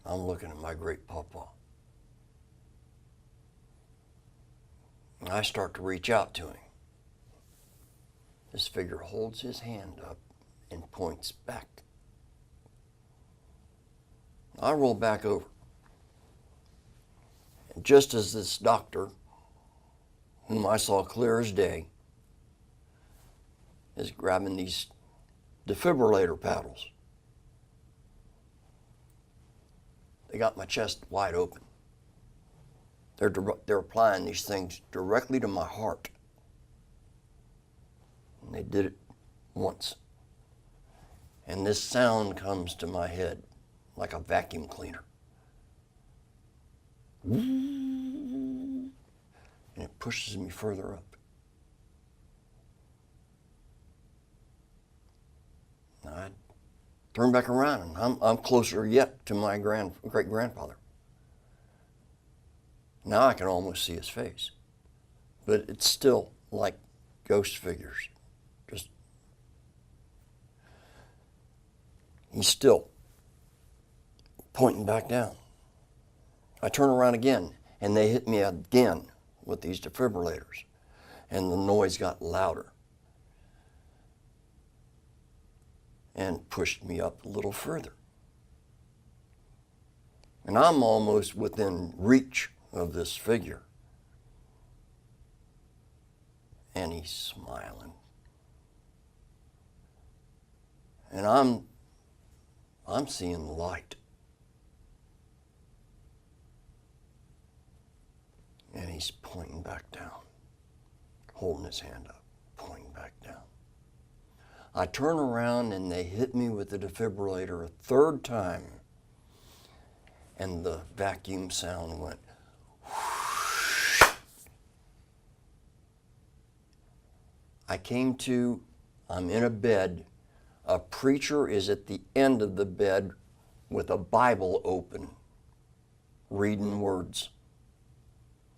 I'm looking at my great papa. And I start to reach out to him. This figure holds his hand up and points back. I roll back over. And just as this doctor, whom I saw clear as day, is grabbing these defibrillator paddles, they got my chest wide open. They're applying these things directly to my heart. And they did it once. And this sound comes to my head like a vacuum cleaner. And it pushes me further up. And I turn back around and I'm closer yet to my great-grandfather. Now I can almost see his face, but it's still like ghost figures. He's still pointing back down. I turn around again, and they hit me again with these defibrillators, and the noise got louder and pushed me up a little further. And I'm almost within reach of this figure. And he's smiling. And I'm seeing the light. And he's pointing back down, holding his hand up, pointing back down. I turn around and they hit me with the defibrillator a third time. And the vacuum sound went whoosh. I came to, I'm in a bed. A preacher is at the end of the bed with a Bible open, reading words.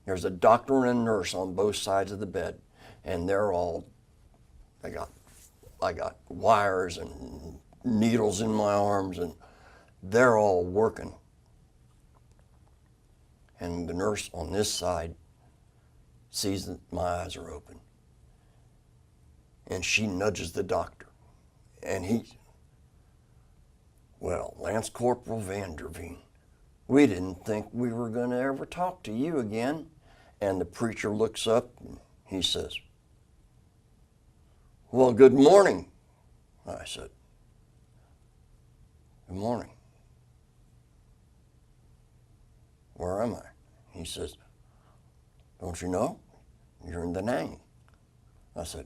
There's a doctor and a nurse on both sides of the bed, and I got wires and needles in my arms, and they're all working. And the nurse on this side sees that my eyes are open. And she nudges the doctor. And Lance Corporal Vanderveen, we didn't think we were going to ever talk to you again. And the preacher looks up and he says, well, good morning. I said, good morning. Where am I? He says, don't you know? You're in Da Nang. I said,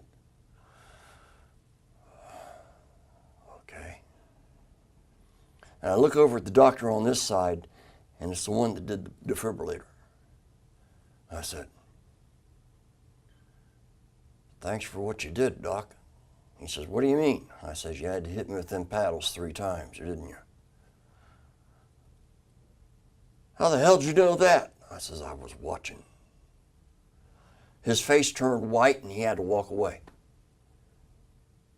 okay. And I look over at the doctor on this side, and it's the one that did the defibrillator. I said, thanks for what you did, Doc. He says, what do you mean? I says, you had to hit me with them paddles 3 times, didn't you? How the hell did you know that? I says, I was watching. His face turned white and he had to walk away.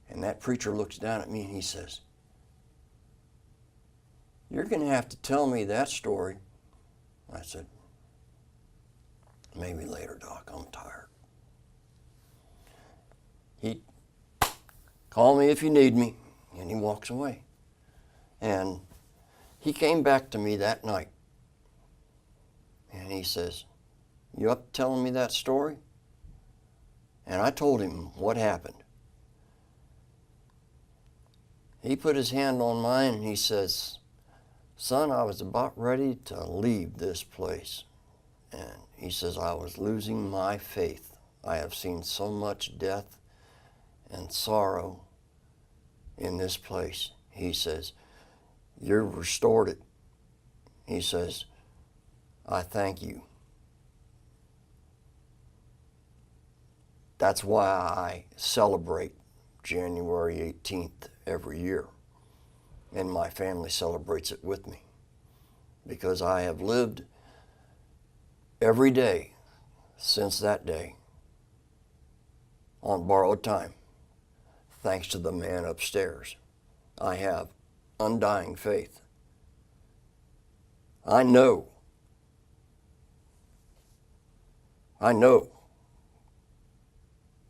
And that preacher looks down at me and he says, you're going to have to tell me that story. I said, maybe later, Doc, I'm tired. He, call me if you need me, and he walks away. And he came back to me that night, and he says, you up telling me that story? And I told him what happened. He put his hand on mine and he says, son, I was about ready to leave this place. And he says, I was losing my faith. I have seen so much death and sorrow in this place. He says, you've restored it. He says, I thank you. That's why I celebrate January 18th every year, and my family celebrates it with me, because I have lived every day since that day on borrowed time, thanks to the man upstairs. I have undying faith. I know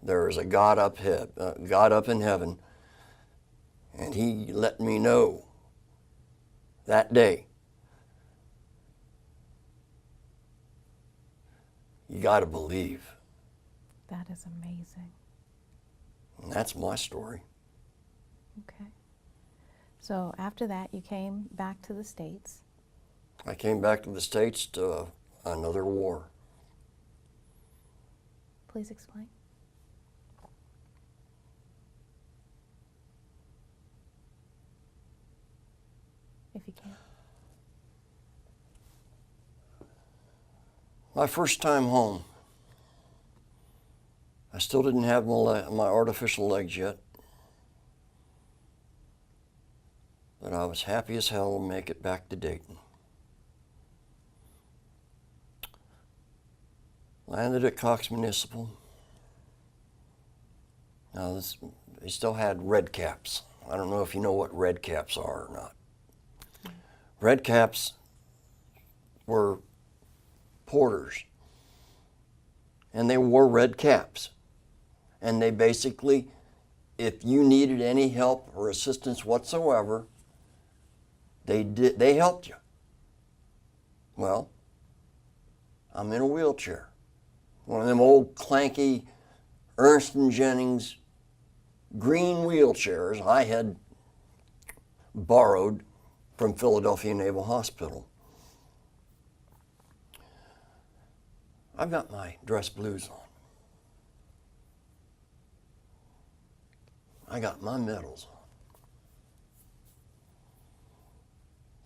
there is a God up in heaven, and he let me know that day, you got to believe. That is amazing. And that's my story. Okay. So after that, you came back to the States. I came back to the States to another war. Please explain. If you can. My first time home, I still didn't have my artificial legs yet, but I was happy as hell to make it back to Dayton. Landed at Tkach Municipal. Now they still had red caps. I don't know if you know what red caps are or not. Red caps were porters, and they wore red caps. And they basically, if you needed any help or assistance whatsoever, they helped you. Well, I'm in a wheelchair. One of them old clanky Ernst & Jennings green wheelchairs I had borrowed from Philadelphia Naval Hospital. I've got my dress blues on. I got my medals on.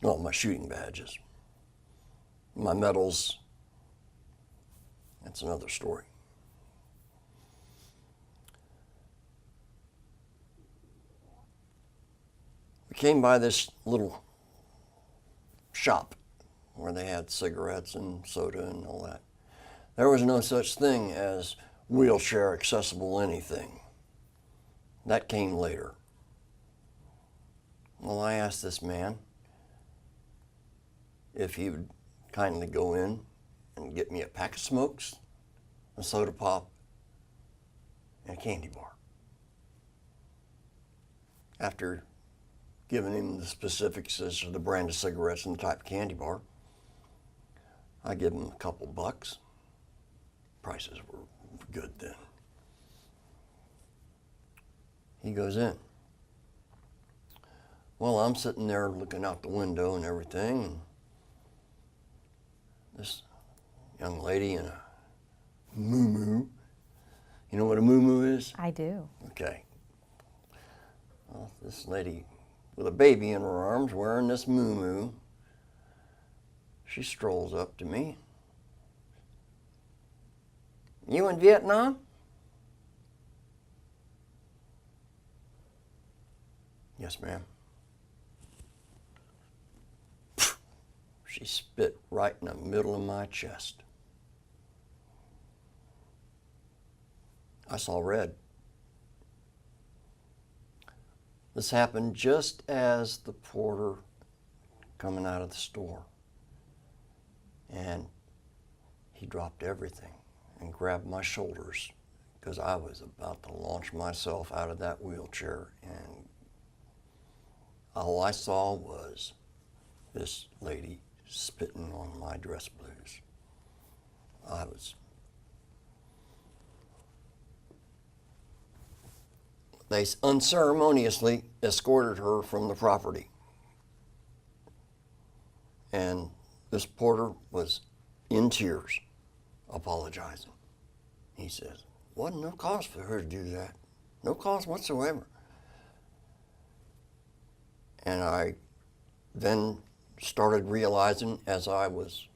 Well, my shooting badges. My medals, that's another story. We came by this little shop where they had cigarettes and soda and all that. There was no such thing as wheelchair accessible anything. That came later. Well, I asked this man if he would kindly go in and get me a pack of smokes, a soda pop, and a candy bar. After giving him the specifics as to the brand of cigarettes and the type of candy bar, I give him a couple bucks. Prices were good then. He goes in. Well, I'm sitting there looking out the window and everything, and this young lady in a muumuu. You know what a muumuu is? I do. Okay. Well, this lady with a baby in her arms wearing this muumuu, she strolls up to me. You in Vietnam? Yes, ma'am. She spit right in the middle of my chest. I saw red. This happened just as the porter coming out of the store. And he dropped everything and grabbed my shoulders because I was about to launch myself out of that wheelchair, and all I saw was this lady spitting on my dress blues. They unceremoniously escorted her from the property. And this porter was in tears, apologizing. He says, wasn't no cause for her to do that. No cause whatsoever. And I then started realizing as I was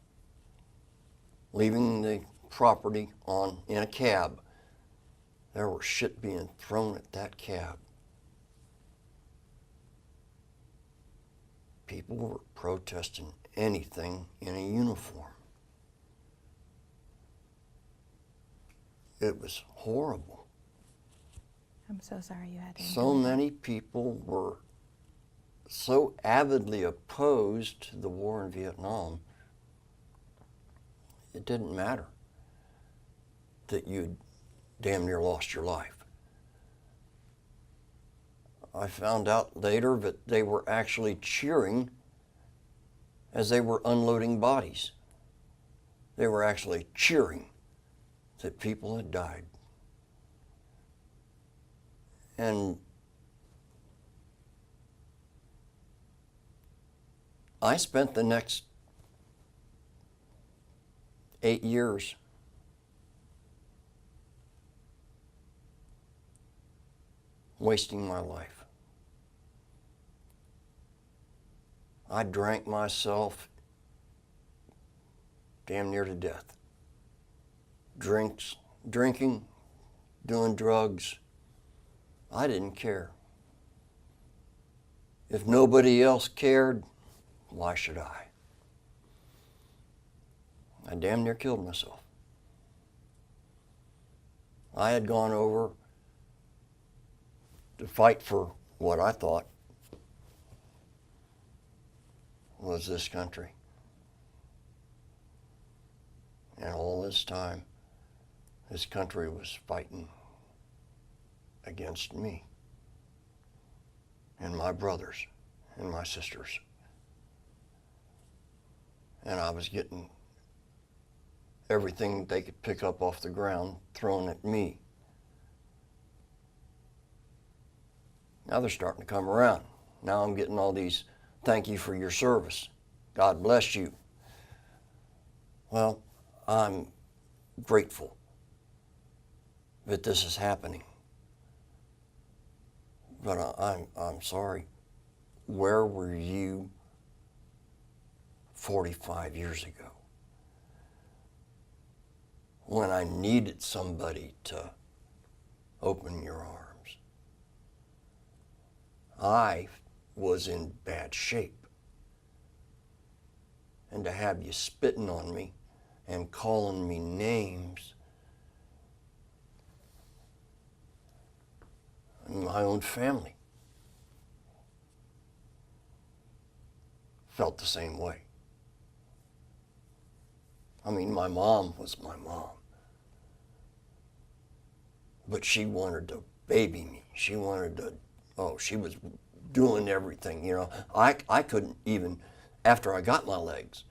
leaving the property in a cab, there was shit being thrown at that cab. People were protesting anything in a uniform. It was horrible. I'm so sorry you had to So endure that. many people were so avidly opposed to the war in Vietnam, it didn't matter that you'd damn near lost your life. I found out later that they were actually cheering as they were unloading bodies. They were actually cheering that people had died. And I spent the next 8 years wasting my life. I drank myself damn near to death. Drinking, doing drugs, I didn't care. If nobody else cared, why should I? I damn near killed myself. I had gone over to fight for what I thought was this country. And all this time, this country was fighting against me and my brothers and my sisters. And I was getting everything they could pick up off the ground thrown at me. Now they're starting to come around. Now I'm getting all these, thank you for your service. God bless you. Well, I'm grateful that this is happening. But I'm sorry. Where were you 45 years ago when I needed somebody to open your arms? I was in bad shape. And to have you spitting on me and calling me names, and my own family felt the same way. I mean, my mom was my mom. But she wanted to baby me. She wanted to, she was doing everything, you know. I couldn't even, after I got my legs,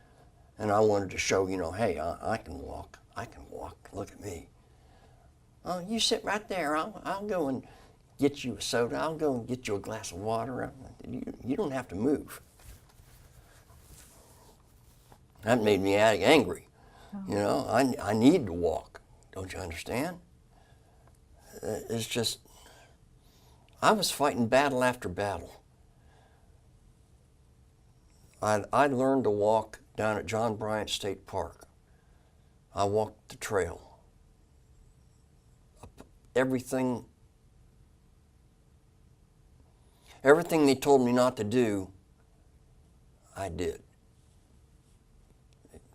and I wanted to show, hey, I can walk. Look at me. Oh, you sit right there. I'll go and get you a soda. I'll go and get you a glass of water. You don't have to move. That made me angry. Oh. I need to walk. Don't you understand? It's just, I was fighting battle after battle. I learned to walk down at John Bryant State Park. I walked the trail. Everything they told me not to do, I did.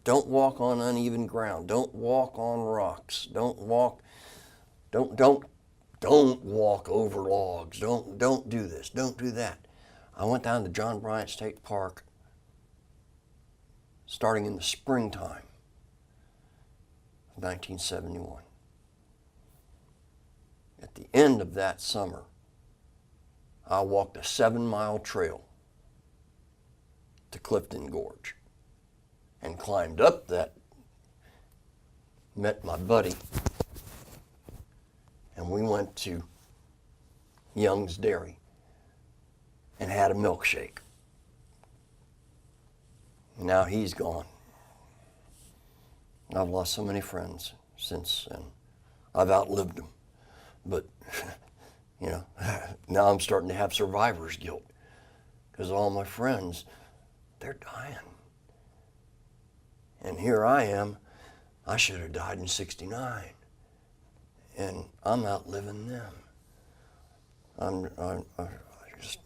Don't walk on uneven ground. Don't walk on rocks. Don't walk over logs. Don't do this. Don't do that. I went down to John Bryant State Park starting in the springtime of 1971. end of that summer, I walked a 7-mile trail to Clifton Gorge and climbed up that, met my buddy, and we went to Young's Dairy and had a milkshake. Now he's gone. I've lost so many friends since then. I've outlived them. But, you know, now I'm starting to have survivor's guilt because all my friends, they're dying. And here I am, I should have died in '69. And I'm outliving them. I just...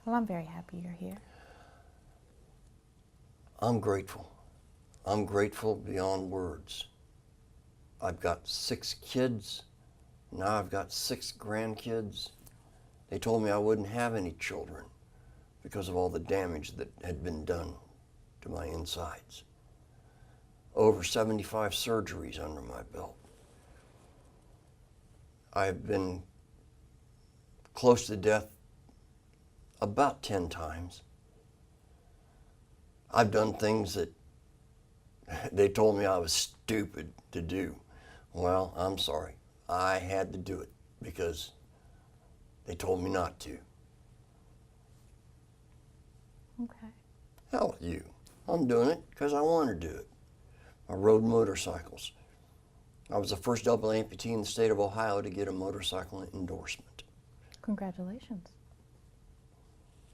Well, I'm very happy you're here. I'm grateful. I'm grateful beyond words. I've got 6 kids. Now I've got 6 grandkids. They told me I wouldn't have any children because of all the damage that had been done to my insides. Over 75 surgeries under my belt. I've been close to death about 10 times. I've done things that they told me I was stupid to do. Well, I'm sorry. I had to do it because they told me not to. Okay. Hell with you. I'm doing it because I want to do it. I rode motorcycles. I was the first double amputee in the state of Ohio to get a motorcycle endorsement. Congratulations.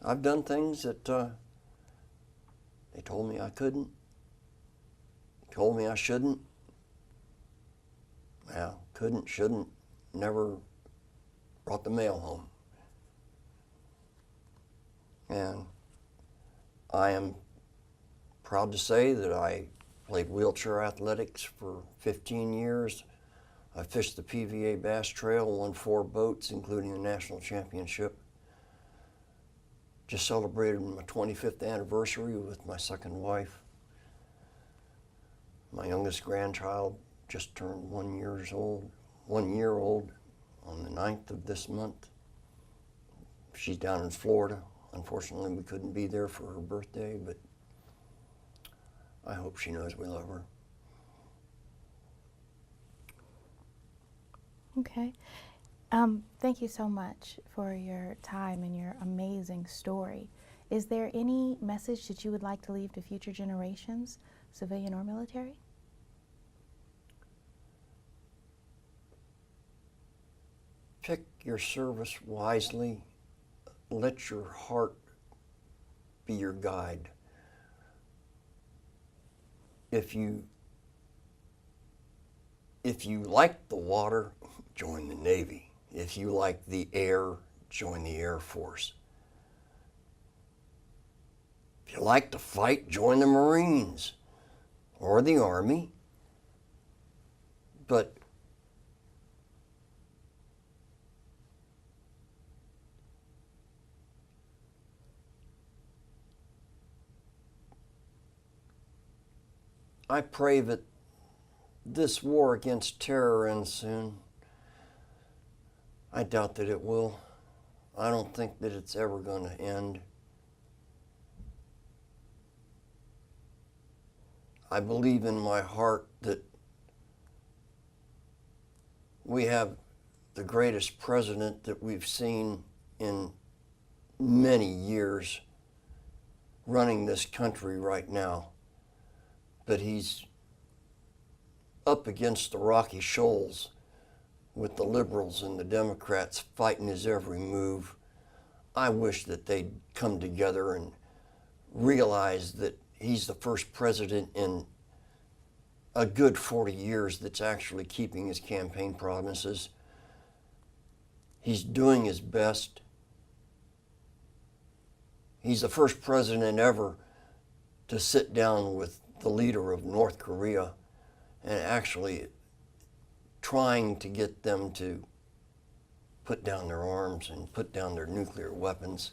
I've done things that they told me I couldn't, told me I shouldn't. Well, couldn't, shouldn't, never brought the mail home. And I am proud to say that I played wheelchair athletics for 15 years. I fished the PVA Bass Trail, won 4 boats, including the national championship. Just celebrated my 25th anniversary with my second wife. My youngest grandchild just turned 1 year old on the 9th of this month. She's down in Florida. Unfortunately, we couldn't be there for her birthday, but I hope she knows we love her. Okay. Thank you so much for your time and your amazing story. Is there any message that you would like to leave to future generations, civilian or military? Pick your service wisely. Let your heart be your guide. If you like the water, join the Navy. If you like the air, join the Air Force. If you like to fight, join the Marines or the Army. But I pray that this war against terror ends soon. I doubt that it will. I don't think that it's ever going to end. I believe in my heart that we have the greatest president that we've seen in many years running this country right now. But he's up against the rocky shoals with the liberals and the Democrats fighting his every move. I wish that they'd come together and realize that he's the first president in a good 40 years that's actually keeping his campaign promises. He's doing his best. He's the first president ever to sit down with the leader of North Korea and actually trying to get them to put down their arms and put down their nuclear weapons.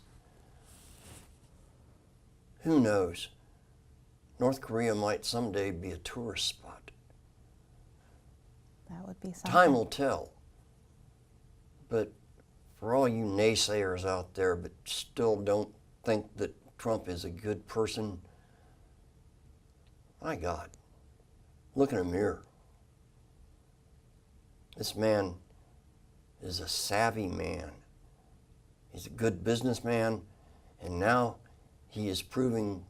Who knows? North Korea might someday be a tourist spot. That would be something. Time will tell. But for all you naysayers out there but still don't think that Trump is a good person, my God, look in a mirror. This man is a savvy man. He's a good businessman, and now he is proving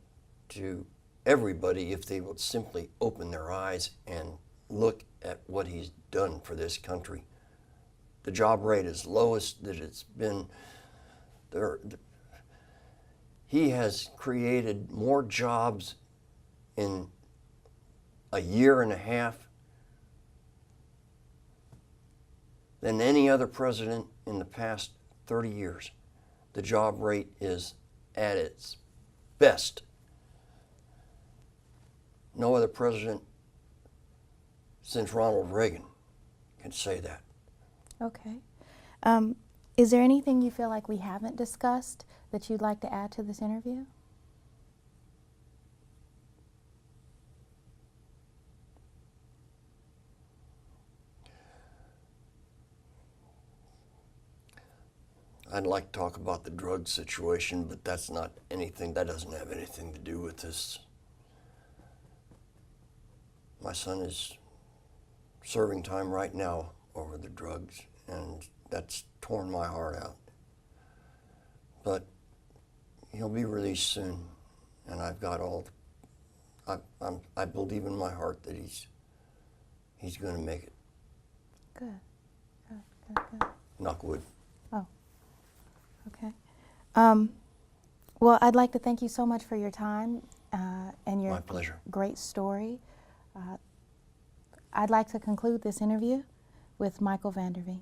to everybody, if they will simply open their eyes and look at what he's done for this country. The job rate is lowest that it's been. He has created more jobs in a year and a half than any other president in the past 30 years. The job rate is at its best. No other president since Ronald Reagan can say that. Okay. Is there anything you feel like we haven't discussed that you'd like to add to this interview? I'd like to talk about the drug situation, but that's not anything, that doesn't have anything to do with this. My son is serving time right now over the drugs, and that's torn my heart out. But he'll be released soon, and I've got all, I believe in my heart that he's going to make it. Good. Good, good, good. Knock wood. Oh, okay. Well, I'd like to thank you so much for your time and your My pleasure. great story. I'd like to conclude this interview with Michael Vanderveen.